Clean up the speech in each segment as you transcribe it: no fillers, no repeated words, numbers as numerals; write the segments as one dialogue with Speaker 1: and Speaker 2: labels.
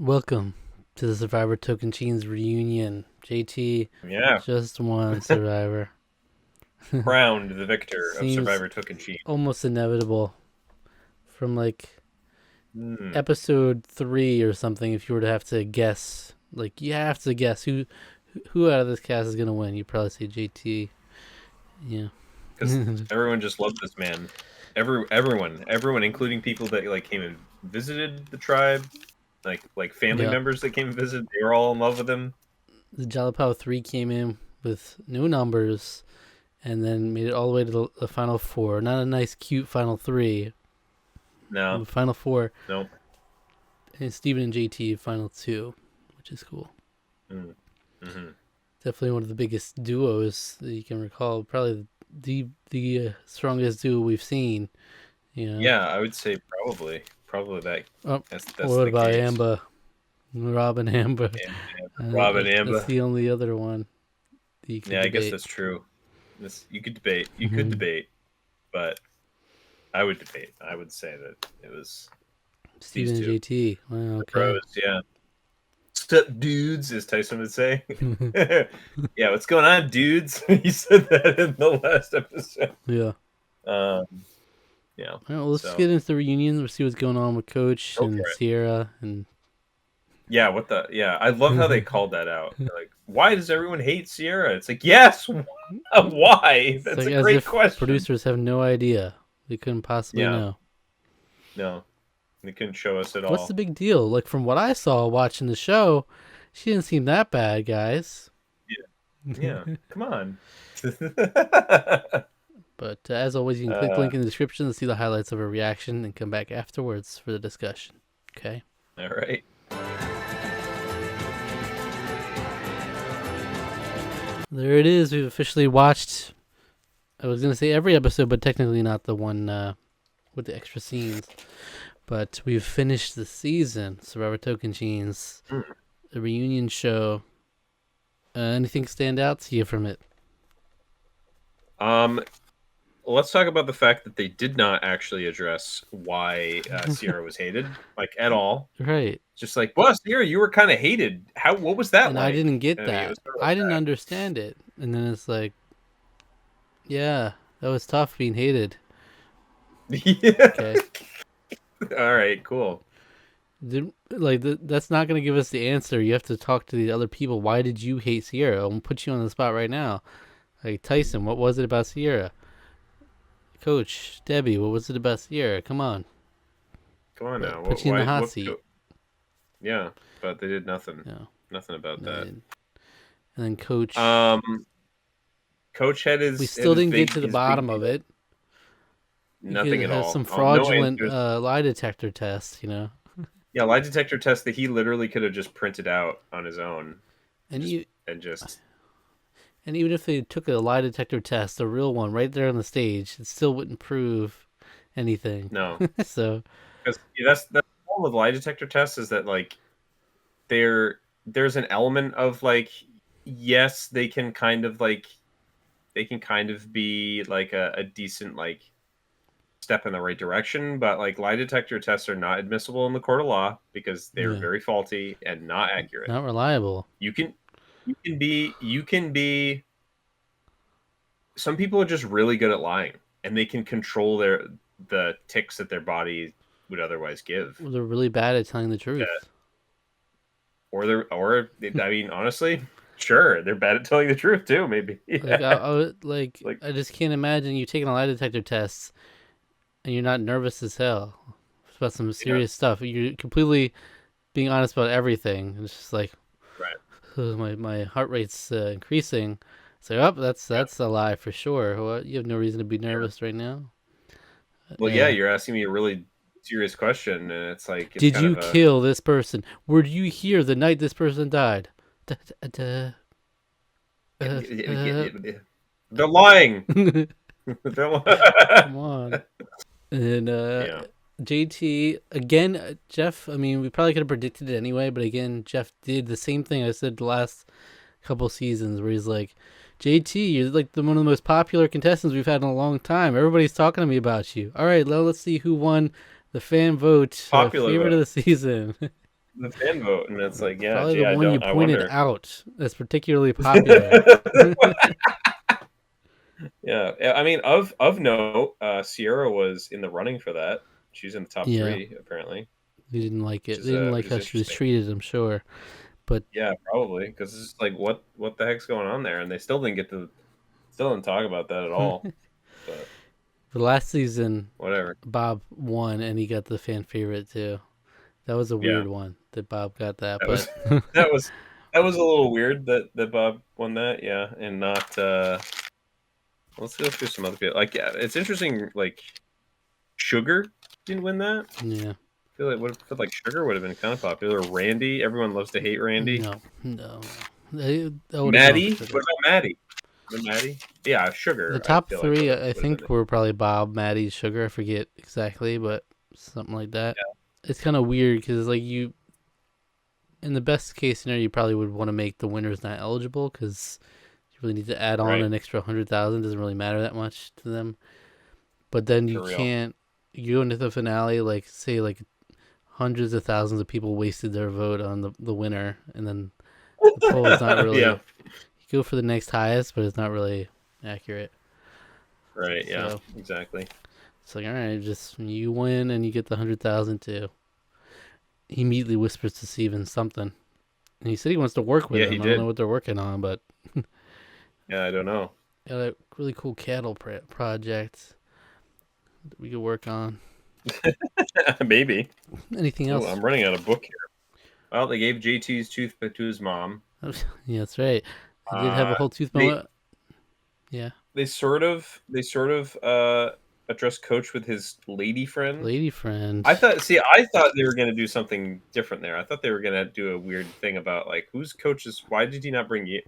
Speaker 1: Welcome to the Survivor Tocantins reunion. JT
Speaker 2: Yeah,
Speaker 1: just won Survivor.
Speaker 2: crowned the victor of
Speaker 1: Seems
Speaker 2: Survivor Tocantins.
Speaker 1: almost inevitable from like
Speaker 2: Hmm.
Speaker 1: episode 3 or something. If you were to have to guess, like you have to guess who out of this cast is gonna win. You'd probably say JT. Yeah.
Speaker 2: Because everyone just loved this man. Everyone, including people that like came and visited the tribe, like family
Speaker 1: Yeah.
Speaker 2: members that came and visited. They were all in love with him.
Speaker 1: The Jalapao 3 came in with no numbers and then made it all the way to the final four. Not a nice, cute final three.
Speaker 2: No,
Speaker 1: The final four.
Speaker 2: no.
Speaker 1: And Steven and JT final two, which is cool.
Speaker 2: Mm-hmm.
Speaker 1: Definitely one of the biggest duos that you can recall. Probably the strongest duo we've seen. You know.
Speaker 2: Yeah, I would say probably that.
Speaker 1: Oh,
Speaker 2: That's
Speaker 1: what
Speaker 2: the
Speaker 1: about
Speaker 2: case.
Speaker 1: Amber? Robin Amber.
Speaker 2: Robin
Speaker 1: That's
Speaker 2: Amba.
Speaker 1: the only other one that you could
Speaker 2: Yeah, I guess
Speaker 1: debate.
Speaker 2: that's true. You could debate. You could
Speaker 1: Mm-hmm.
Speaker 2: debate, but I would debate. I would say that it was these
Speaker 1: Steven and
Speaker 2: two.
Speaker 1: JT. Wow,
Speaker 2: The
Speaker 1: okay.
Speaker 2: pros, yeah. Sup, dudes, as Tyson would say. Yeah, what's going on, dudes? He said that in the last episode.
Speaker 1: Yeah.
Speaker 2: Um, yeah.
Speaker 1: All right, well, let's
Speaker 2: So
Speaker 1: get into the reunion. Let's see what's going on with Coach
Speaker 2: go
Speaker 1: and
Speaker 2: for it.
Speaker 1: Sierra and.
Speaker 2: Yeah, what the? Yeah, I love how they called that out. They're like, why does everyone hate Sierra? It's like, yes, why?
Speaker 1: It's
Speaker 2: That's
Speaker 1: like
Speaker 2: a
Speaker 1: as
Speaker 2: great
Speaker 1: if
Speaker 2: question.
Speaker 1: producers have no idea. They couldn't possibly
Speaker 2: Yeah,
Speaker 1: know.
Speaker 2: no, they couldn't show us at
Speaker 1: What's the
Speaker 2: all.
Speaker 1: big deal? Like from what I saw watching the show, she didn't seem that bad, guys.
Speaker 2: Yeah, come on.
Speaker 1: But as always, you can click the
Speaker 2: uh,
Speaker 1: link in the description to see the highlights of her reaction and come back afterwards for the discussion. Okay.
Speaker 2: all right.
Speaker 1: There it is. We've officially watched. I was gonna say every episode, but technically not the one with the extra scenes. But we've finished the season. Survivor Tocantins, the reunion show. Anything stand out to you from it?
Speaker 2: Um, let's talk about the fact that they did not actually address why Sierra was hated, like at all.
Speaker 1: Right.
Speaker 2: Just like, well, Sierra, you were kind of hated. How? What was that
Speaker 1: And I
Speaker 2: like?
Speaker 1: didn't get
Speaker 2: I mean, it
Speaker 1: that.
Speaker 2: was sort of
Speaker 1: I didn't understand it. And then it's like, yeah, that was tough being hated.
Speaker 2: like that.
Speaker 1: Okay.
Speaker 2: Yeah. All right, cool.
Speaker 1: That's not going to give us the answer. You have to talk to the other people. Why did you hate Sierra? I'm going to put you on the spot right now. Like, Tyson, what was it about Sierra? Coach, Debbie, what was it about Sierra? Come on.
Speaker 2: Come on now.
Speaker 1: Put you in the
Speaker 2: Why?
Speaker 1: hot
Speaker 2: What?
Speaker 1: seat.
Speaker 2: Yeah, but they did nothing.
Speaker 1: No.
Speaker 2: Nothing about
Speaker 1: No,
Speaker 2: that.
Speaker 1: and then Coach,
Speaker 2: Coach had
Speaker 1: we
Speaker 2: his
Speaker 1: still didn't get
Speaker 2: big
Speaker 1: to the bottom of
Speaker 2: deal.
Speaker 1: it. You could
Speaker 2: Nothing at
Speaker 1: have
Speaker 2: all.
Speaker 1: some
Speaker 2: No
Speaker 1: fraudulent
Speaker 2: answers.
Speaker 1: lie detector test, you know?
Speaker 2: Yeah, lie detector test that he literally could have just printed out on his own,
Speaker 1: And
Speaker 2: just
Speaker 1: you
Speaker 2: and just
Speaker 1: And even if they took a lie detector test, a real one, right there on the stage, it still wouldn't prove anything.
Speaker 2: no.
Speaker 1: So,
Speaker 2: Because that's the problem with lie detector tests is that like there's an element of like yes they can kind of be like a decent like step in the right direction, but like lie detector tests are not admissible in the court of law because they're
Speaker 1: yeah,
Speaker 2: very faulty and not accurate.
Speaker 1: not reliable.
Speaker 2: You can you can be some people are just really good at lying and they can control the ticks that their body would otherwise give.
Speaker 1: They're really bad at telling the truth.
Speaker 2: Or I mean, honestly, sure, they're bad at telling the truth too. Maybe,
Speaker 1: Like,
Speaker 2: yeah. Like,
Speaker 1: I just can't imagine you taking a lie detector test and you're not nervous as hell. It's about some
Speaker 2: yeah,
Speaker 1: serious stuff. You're completely being honest about everything. It's just like,
Speaker 2: right,
Speaker 1: my heart rate's increasing. It's like, oh,
Speaker 2: yeah,
Speaker 1: that's a lie for sure. What? You have no reason to be
Speaker 2: yeah.
Speaker 1: nervous right now.
Speaker 2: Well, yeah,
Speaker 1: Yeah.
Speaker 2: you're asking me a really serious question, and it's like it's
Speaker 1: Did
Speaker 2: kind
Speaker 1: you
Speaker 2: of a
Speaker 1: kill this person? Were you here the night this person died? Da, da, uh.
Speaker 2: they're lying. They're
Speaker 1: Come on. And
Speaker 2: yeah,
Speaker 1: JT again, Jeff. I mean, we probably could have predicted it anyway, but again, Jeff did the same thing I said the last couple seasons, where he's like, "JT, you're like one of the most popular contestants we've had in a long time. Everybody's talking to me about you. All right, let's see who won the fan vote
Speaker 2: popular
Speaker 1: favorite
Speaker 2: though.
Speaker 1: of the season."
Speaker 2: the fan vote, and it's like, yeah,
Speaker 1: Probably
Speaker 2: gee,
Speaker 1: the one you
Speaker 2: I
Speaker 1: pointed
Speaker 2: wonder.
Speaker 1: out that's particularly popular.
Speaker 2: Yeah, I mean, of note, Sierra was in the running for that. She's in the top
Speaker 1: Yeah,
Speaker 2: three apparently,
Speaker 1: they didn't like it. They didn't
Speaker 2: which
Speaker 1: like
Speaker 2: is
Speaker 1: how she was
Speaker 2: interesting.
Speaker 1: treated, I'm sure. But
Speaker 2: Yeah, probably because it's like what the heck's going on there, and they still didn't talk about that at all.
Speaker 1: the
Speaker 2: But
Speaker 1: last season,
Speaker 2: whatever.
Speaker 1: Bob won and he got the fan favorite too. That was a
Speaker 2: Yeah,
Speaker 1: weird one that Bob got that,
Speaker 2: that was
Speaker 1: but
Speaker 2: that was that was a little weird that Bob won that. Yeah, and not. Let's go through some other people. Like, yeah, it's interesting. Like, Sugar didn't win that.
Speaker 1: yeah,
Speaker 2: I feel like Sugar would have been kind of popular. Randy, everyone loves to hate Randy.
Speaker 1: no. That would have gone
Speaker 2: Maddie,
Speaker 1: for
Speaker 2: what
Speaker 1: Sugar.
Speaker 2: about Maddie? Maddie? Yeah,
Speaker 1: The
Speaker 2: Sugar. I
Speaker 1: top
Speaker 2: feel like
Speaker 1: three, I
Speaker 2: would have
Speaker 1: think,
Speaker 2: been.
Speaker 1: were probably Bob, Maddie, Sugar. I forget exactly, but something like that.
Speaker 2: Yeah,
Speaker 1: It's kind of weird because, like, in the best case scenario, you probably would want to make the winners not eligible because you really need to add on
Speaker 2: right.
Speaker 1: an extra 100,000. Doesn't really matter that much to them. But then you
Speaker 2: For real.
Speaker 1: can't. You go into the finale, like, say, like, hundreds of thousands of people wasted their vote on the winner, and then the poll is not
Speaker 2: Yeah.
Speaker 1: really. You go for the next highest, but it's not really accurate.
Speaker 2: Right. Yeah.
Speaker 1: So
Speaker 2: Exactly.
Speaker 1: it's like, all right, just you win and you get the 100,000 too. He immediately whispers to Steven something, and he said he wants to work with
Speaker 2: Yeah, he
Speaker 1: him. I don't know
Speaker 2: did.
Speaker 1: what they're working on, but
Speaker 2: Yeah, I don't know.
Speaker 1: got a really cool cattle project that we could work on.
Speaker 2: Maybe.
Speaker 1: Anything
Speaker 2: Oh,
Speaker 1: else?
Speaker 2: I'm running out of book here. Well, they gave JT's toothpick to his mom.
Speaker 1: Yeah, that's right. They did have a
Speaker 2: Uh,
Speaker 1: whole tooth
Speaker 2: they
Speaker 1: moment. Yeah,
Speaker 2: they sort of address Coach with his lady friend.
Speaker 1: lady friend.
Speaker 2: I thought they were gonna do something different there. I thought they were gonna do a weird thing about like who's Coach's. Why did he not bring you?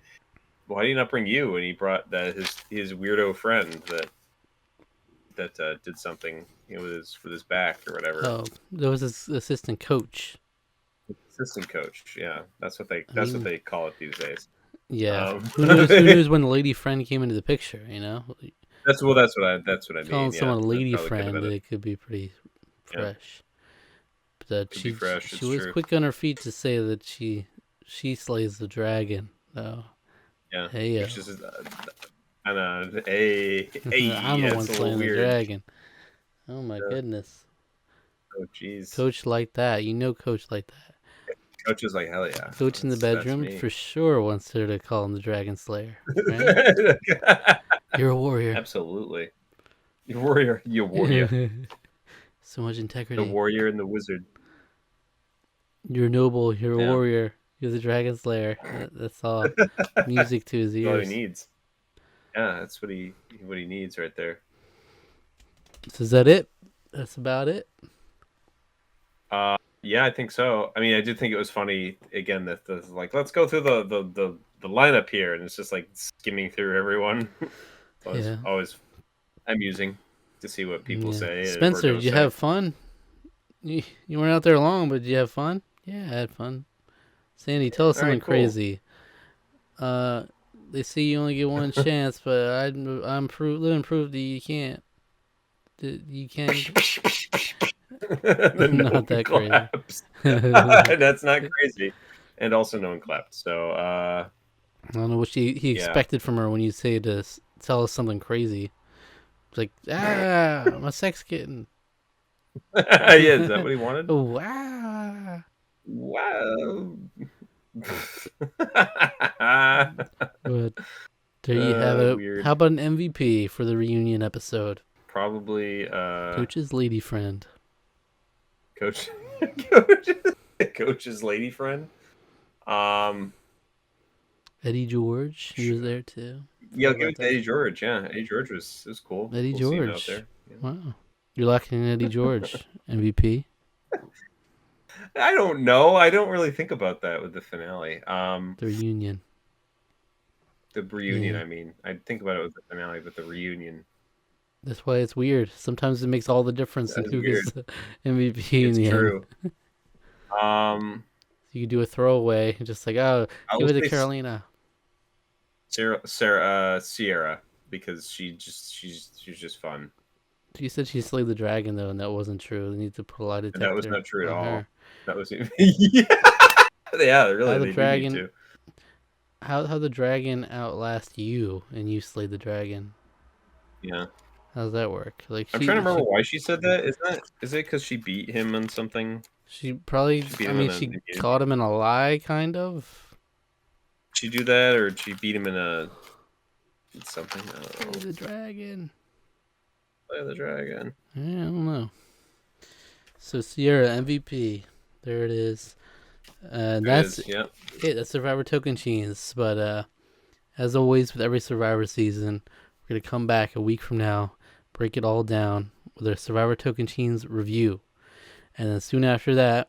Speaker 2: Why did he not bring you? And he brought that his weirdo friend that did something with his back or whatever.
Speaker 1: Oh, there was his assistant coach.
Speaker 2: Assistant coach. Yeah,
Speaker 1: I
Speaker 2: that's what
Speaker 1: mean,
Speaker 2: they call it these days.
Speaker 1: yeah.
Speaker 2: Um,
Speaker 1: Who knows? Who knows when the lady friend came into the picture? You know,
Speaker 2: that's what I
Speaker 1: calling
Speaker 2: mean. Yeah,
Speaker 1: someone a
Speaker 2: that
Speaker 1: lady
Speaker 2: probably could have
Speaker 1: friend,
Speaker 2: been it.
Speaker 1: it could be pretty
Speaker 2: Yeah,
Speaker 1: fresh. But
Speaker 2: could be fresh.
Speaker 1: she
Speaker 2: It's
Speaker 1: was
Speaker 2: true.
Speaker 1: quick on her feet to say that she slays the dragon. Oh,
Speaker 2: Yeah,
Speaker 1: hey yo,
Speaker 2: which is and hey,
Speaker 1: I'm the one
Speaker 2: that's a little
Speaker 1: slaying the
Speaker 2: weird.
Speaker 1: dragon. Oh my
Speaker 2: Yeah.
Speaker 1: goodness,
Speaker 2: Oh, jeez.
Speaker 1: coach like that. You know, coach like that.
Speaker 2: Coach is like, hell yeah,
Speaker 1: Coach in the
Speaker 2: that's
Speaker 1: bedroom
Speaker 2: me.
Speaker 1: for sure wants her to call him the dragon slayer. Right? You're a warrior.
Speaker 2: Absolutely, you warrior,
Speaker 1: So much
Speaker 2: the
Speaker 1: integrity.
Speaker 2: warrior and the wizard.
Speaker 1: You're noble. You're a
Speaker 2: Yeah,
Speaker 1: warrior. You're the dragon slayer. That's all. Music to his
Speaker 2: that's all he
Speaker 1: ears.
Speaker 2: needs. Yeah, that's what he needs right there.
Speaker 1: So is that it? That's about it.
Speaker 2: Yeah, I think so. I mean, I did think it was funny again that the like let's go through the lineup here, and it's just like skimming through everyone. It's
Speaker 1: Yeah.
Speaker 2: always amusing to see what people
Speaker 1: Yeah.
Speaker 2: say and we're
Speaker 1: Spencer,
Speaker 2: gonna
Speaker 1: did you
Speaker 2: say.
Speaker 1: have fun? You weren't out there long, but did you have fun? Yeah, I had fun. Sandy, tell us
Speaker 2: All right,
Speaker 1: something
Speaker 2: cool.
Speaker 1: crazy. Uh, they say you only get one chance, but living proof that you can't. That you can.
Speaker 2: The
Speaker 1: Not
Speaker 2: gnome
Speaker 1: that crazy.
Speaker 2: claps.
Speaker 1: I
Speaker 2: That's not crazy, and also no one clapped. So
Speaker 1: don't know what he
Speaker 2: yeah,
Speaker 1: expected from her when you say to tell us something crazy. It's like, I'm a sex kitten.
Speaker 2: yeah. Is that what he wanted?
Speaker 1: Oh, wow.
Speaker 2: Wow.
Speaker 1: But there you have it.
Speaker 2: Weird.
Speaker 1: How about an MVP for the reunion episode?
Speaker 2: Probably
Speaker 1: Coach's lady friend.
Speaker 2: coach, coach, coach's lady friend. Um,
Speaker 1: Eddie George, he was there too.
Speaker 2: yeah,
Speaker 1: Forgot
Speaker 2: I'll give
Speaker 1: about
Speaker 2: it to
Speaker 1: that.
Speaker 2: Eddie George. Yeah, Eddie George was cool.
Speaker 1: Eddie
Speaker 2: Cool seeing him out
Speaker 1: George.
Speaker 2: there. Yeah.
Speaker 1: Wow. You're locking in Eddie George. MVP.
Speaker 2: I don't know. I don't really think about that with the finale.
Speaker 1: The reunion.
Speaker 2: The reunion.
Speaker 1: Yeah.
Speaker 2: I mean, I think about it with the finale, but the reunion.
Speaker 1: That's why it's weird. Sometimes it makes all the difference in
Speaker 2: That's
Speaker 1: who
Speaker 2: weird.
Speaker 1: gets the MVP in
Speaker 2: It's
Speaker 1: the end.
Speaker 2: true. Um,
Speaker 1: You could do a throwaway, just like, oh,
Speaker 2: I
Speaker 1: give
Speaker 2: will
Speaker 1: it to
Speaker 2: say
Speaker 1: Carolina.
Speaker 2: Sierra, because she's just fun.
Speaker 1: She said she slayed the dragon though, and that wasn't true. They need to put a lie
Speaker 2: And that was
Speaker 1: detector
Speaker 2: not true at
Speaker 1: on
Speaker 2: all.
Speaker 1: her.
Speaker 2: That was yeah. Yeah,
Speaker 1: How
Speaker 2: really,
Speaker 1: the
Speaker 2: they do need
Speaker 1: dragon
Speaker 2: to.
Speaker 1: how the dragon outlast you and you slay the dragon.
Speaker 2: Yeah.
Speaker 1: How's that work? Like
Speaker 2: I'm trying to
Speaker 1: she
Speaker 2: remember
Speaker 1: she
Speaker 2: why she said that. Is it because she beat him on something?
Speaker 1: she probably
Speaker 2: She beat
Speaker 1: I
Speaker 2: him in
Speaker 1: mean
Speaker 2: an
Speaker 1: she
Speaker 2: immunity.
Speaker 1: caught him in a lie kind of.
Speaker 2: Did she do that, or did she beat him in a something? I don't
Speaker 1: Slay
Speaker 2: know.
Speaker 1: the dragon.
Speaker 2: Play the dragon.
Speaker 1: Yeah, I don't know. So Sierra MVP. There it is.
Speaker 2: There it
Speaker 1: That's
Speaker 2: is. Yeah.
Speaker 1: it. That's Survivor Token Chains. But as always with every Survivor season, we're gonna come back a week from now, break it all down with our Survivor Token Chains review, and then soon after that,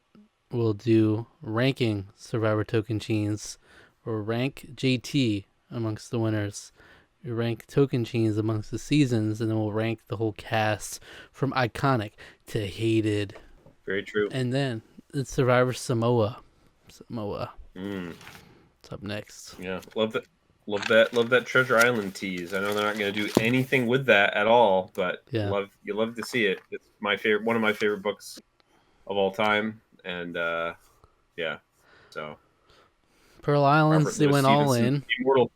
Speaker 1: we'll do ranking Survivor Token Chains, or rank JT amongst the winners. We rank Token Chains amongst the seasons, and then we'll rank the whole cast from iconic to hated.
Speaker 2: Very true.
Speaker 1: And then it's Survivor Samoa. Samoa.
Speaker 2: Mm,
Speaker 1: It's up next.
Speaker 2: yeah. Love that. Love that Treasure Island tease. I know they're not going to do anything with that at all, but
Speaker 1: Yeah.
Speaker 2: you love to see it. It's my favorite, one of my favorite books of all time, and yeah. So
Speaker 1: Pearl Islands,
Speaker 2: Robert
Speaker 1: they
Speaker 2: Louis
Speaker 1: went all
Speaker 2: Stevenson's
Speaker 1: in.
Speaker 2: Immortal.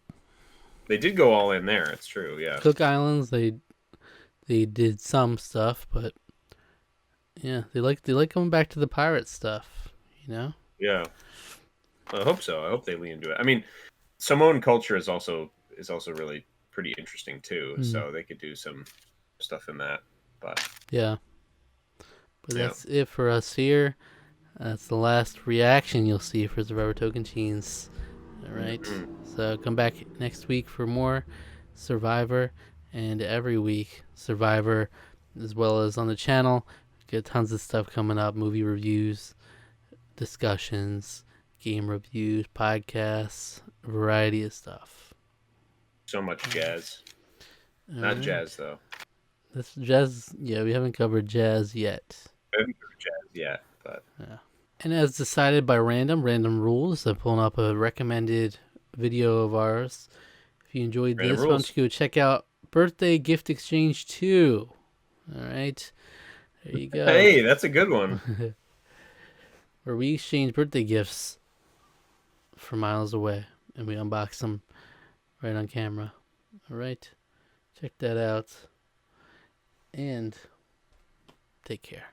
Speaker 2: They did go all in there. It's true. Yeah.
Speaker 1: Cook Islands, they did some stuff, but yeah, they like coming back to the pirate stuff. You know.
Speaker 2: Yeah. I hope so. I hope they lean into it. I mean, Samoan culture is also really pretty interesting too.
Speaker 1: Mm,
Speaker 2: So they could do some stuff in that. But
Speaker 1: yeah. But
Speaker 2: yeah,
Speaker 1: that's it for us here. That's the last reaction you'll see for Survivor Token Chains. All right.
Speaker 2: Mhm.
Speaker 1: So come back next week for more Survivor, and every week Survivor, as well as on the channel. Get tons of stuff coming up: movie reviews, discussions, game reviews, podcasts, a variety of stuff.
Speaker 2: So much jazz.
Speaker 1: All
Speaker 2: Not
Speaker 1: right.
Speaker 2: jazz though.
Speaker 1: This jazz, yeah, we haven't covered jazz yet.
Speaker 2: I haven't heard jazz yet, but
Speaker 1: Yeah. And as decided by random rules, I'm pulling up a recommended video of ours. If you enjoyed
Speaker 2: random
Speaker 1: this, why don't
Speaker 2: rules.
Speaker 1: you go check out Birthday Gift Exchange 2? All right. There you go.
Speaker 2: Hey, that's a good one.
Speaker 1: Where we exchange birthday gifts from miles away and we unbox them right on camera. All right. Check that out. And take care.